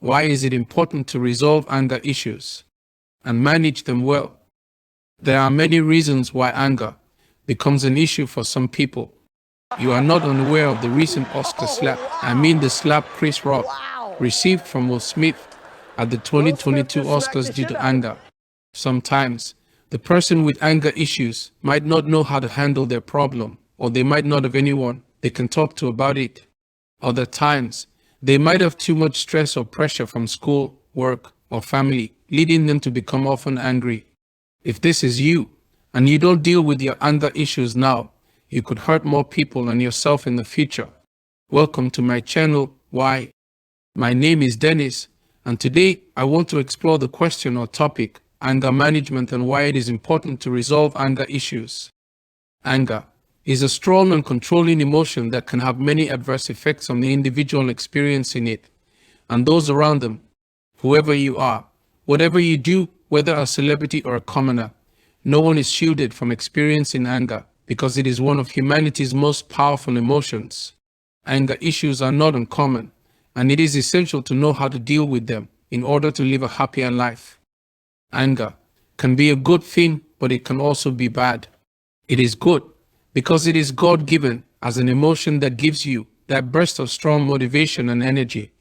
Why is it important to resolve anger issues and manage them well? There are many reasons why anger becomes an issue for some people. You are not unaware of the recent Oscar slap. I mean the slap Chris Rock received from Will Smith at the 2022 Oscars due to anger. Sometimes, the person with anger issues might not know how to handle their problem, or they might not have anyone they can talk to about it. Other times, they might have too much stress or pressure from school, work, or family, leading them to become often angry. If this is you, and you don't deal with your anger issues now, you could hurt more people and yourself in the future. Welcome to my channel, Why? My name is Dennis, and today I want to explore the question or topic, anger management and why it is important to resolve anger issues. Anger is a strong and controlling emotion that can have many adverse effects on the individual experiencing it and those around them. Whoever you are, whatever you do, whether a celebrity or a commoner, no one is shielded from experiencing anger because it is one of humanity's most powerful emotions. Anger issues are not uncommon, and it is essential to know how to deal with them in order to live a happier life. Anger can be a good thing, but it can also be bad. It is good because it is God-given as an emotion that gives you that burst of strong motivation and energy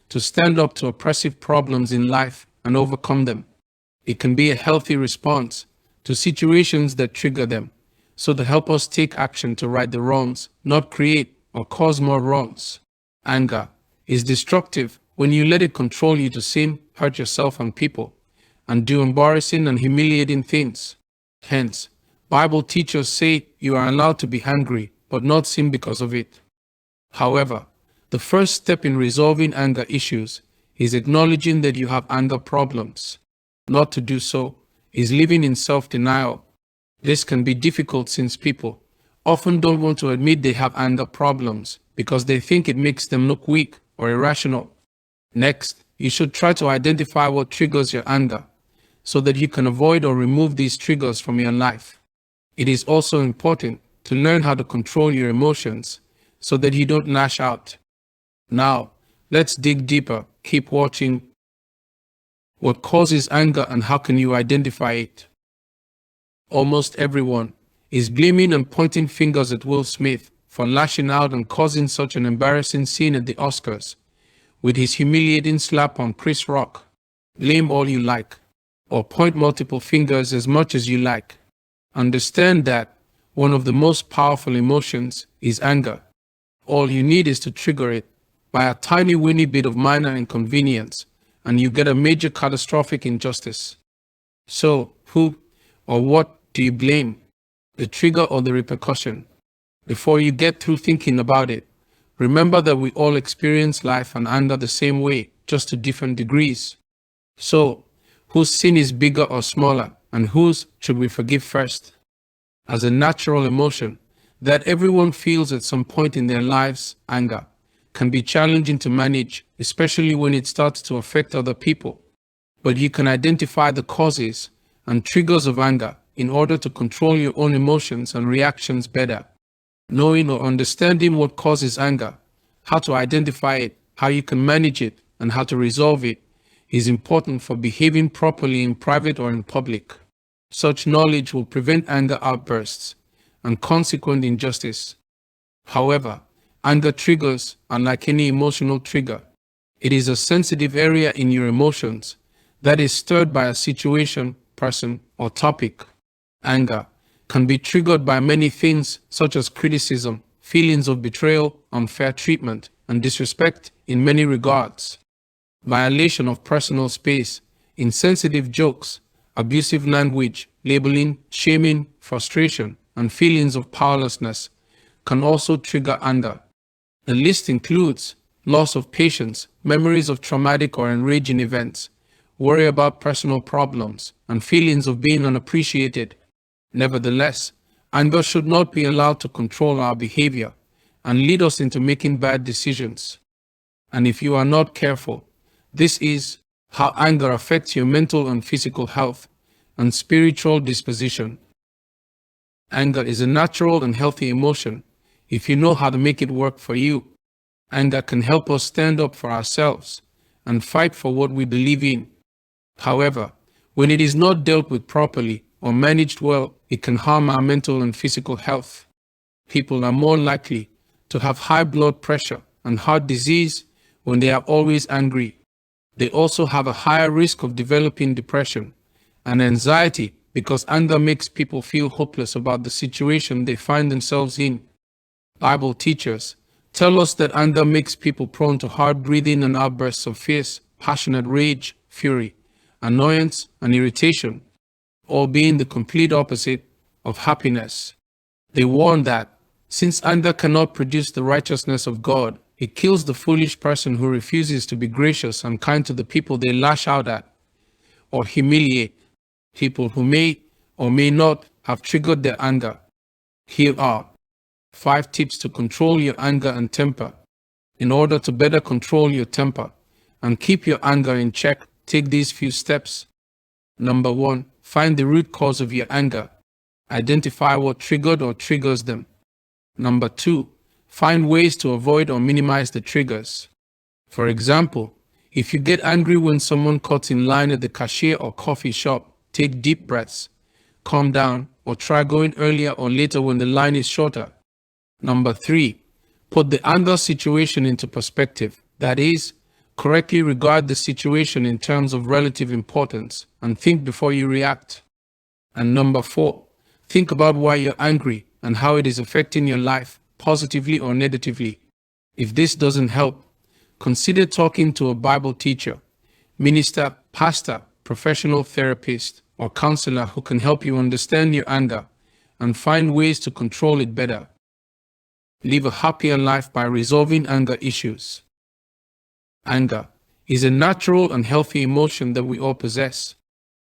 to stand up to oppressive problems in life and overcome them. It can be a healthy response to situations that trigger them, so to help us take action to right the wrongs, not create or cause more wrongs. Anger is destructive when you let it control you to sin, hurt yourself and people, and do embarrassing and humiliating things. Hence, Bible teachers say you are allowed to be angry, but not sin because of it. However, the first step in resolving anger issues is acknowledging that you have anger problems. Not to do so is living in self-denial. This can be difficult since people often don't want to admit they have anger problems because they think it makes them look weak or irrational. Next, you should try to identify what triggers your anger so that you can avoid or remove these triggers from your life. It is also important to learn how to control your emotions so that you don't lash out. Now, let's dig deeper. Keep watching. What causes anger and how can you identify it? Almost everyone is blaming and pointing fingers at Will Smith for lashing out and causing such an embarrassing scene at the Oscars with his humiliating slap on Chris Rock. Blame all you like, or point multiple fingers as much as you like. Understand that one of the most powerful emotions is anger. All you need is to trigger it by a tiny weeny bit of minor inconvenience, and you get a major catastrophic injustice. So, who or what do you blame? The trigger or the repercussion? Before you get through thinking about it, remember that we all experience life and anger the same way, just to different degrees. So, whose sin is bigger or smaller, and whose should we forgive first? As a natural emotion that everyone feels at some point in their lives, anger can be challenging to manage, especially when it starts to affect other people. But you can identify the causes and triggers of anger in order to control your own emotions and reactions better. Knowing or understanding what causes anger, how to identify it, how you can manage it, and how to resolve it is important for behaving properly in private or in public. Such knowledge will prevent anger outbursts and consequent injustice. However, anger triggers are like any emotional trigger. It is a sensitive area in your emotions that is stirred by a situation, person, or topic. Anger can be triggered by many things such as criticism, feelings of betrayal, unfair treatment, and disrespect in many regards. Violation of personal space, insensitive jokes, abusive language, labeling, shaming, frustration, and feelings of powerlessness can also trigger anger. The list includes loss of patience, memories of traumatic or enraging events, worry about personal problems, and feelings of being unappreciated. Nevertheless, anger should not be allowed to control our behavior and lead us into making bad decisions. And if you are not careful, this is how anger affects your mental and physical health and spiritual disposition. Anger is a natural and healthy emotion if you know how to make it work for you. Anger can help us stand up for ourselves and fight for what we believe in. However, when it is not dealt with properly or managed well, it can harm our mental and physical health. People are more likely to have high blood pressure and heart disease when they are always angry. They also have a higher risk of developing depression and anxiety because anger makes people feel hopeless about the situation they find themselves in. Bible teachers tell us that anger makes people prone to hard breathing and outbursts of fierce, passionate rage, fury, annoyance, and irritation, all being the complete opposite of happiness. They warn that, since anger cannot produce the righteousness of God, it kills the foolish person who refuses to be gracious and kind to the people they lash out at or humiliate, people who may or may not have triggered their anger. Here are 5 tips to control your anger and temper. In order to better control your temper and keep your anger in check, take these few steps. Number 1, find the root cause of your anger. Identify what triggered or triggers them. Number 2, find ways to avoid or minimize the triggers. For example, if you get angry when someone cuts in line at the cashier or coffee shop, take deep breaths, calm down, or try going earlier or later when the line is shorter. Number 3, put the anger situation into perspective. That is, correctly regard the situation in terms of relative importance and think before you react. And number 4, think about why you're angry and how it is affecting your life, positively or negatively. If this doesn't help, consider talking to a Bible teacher, minister, pastor, professional therapist, or counselor who can help you understand your anger and find ways to control it better. Live a happier life by resolving anger issues. Anger is a natural and healthy emotion that we all possess.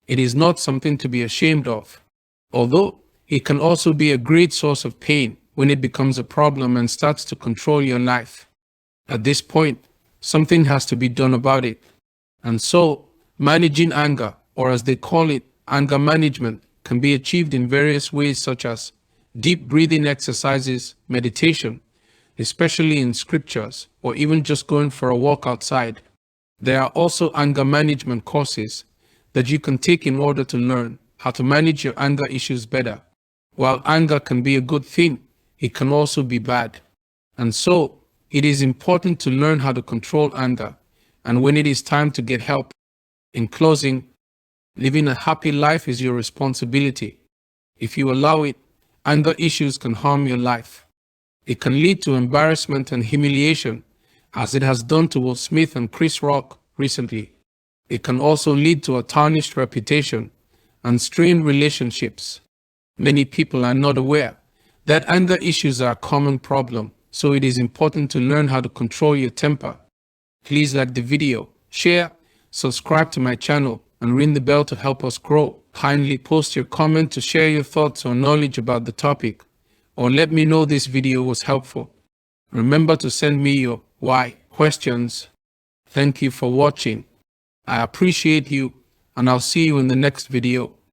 It is not something to be ashamed of, although it can also be a great source of pain when it becomes a problem and starts to control your life. At this point, something has to be done about it. And so, managing anger, or as they call it, anger management, can be achieved in various ways such as deep breathing exercises, meditation, especially in scriptures, or even just going for a walk outside. There are also anger management courses that you can take in order to learn how to manage your anger issues better. While anger can be a good thing, it can also be bad. And so, it is important to learn how to control anger and when it is time to get help. In closing, living a happy life is your responsibility. If you allow it, anger issues can harm your life. It can lead to embarrassment and humiliation, as it has done to Will Smith and Chris Rock recently. It can also lead to a tarnished reputation and strained relationships. Many people are not aware that anger issues are a common problem, so it is important to learn how to control your temper. Please like the video, share, subscribe to my channel, and ring the bell to help us grow. Kindly post your comment to share your thoughts or knowledge about the topic, or let me know this video was helpful. Remember to send me your why questions. Thank you for watching. I appreciate you, and I'll see you in the next video.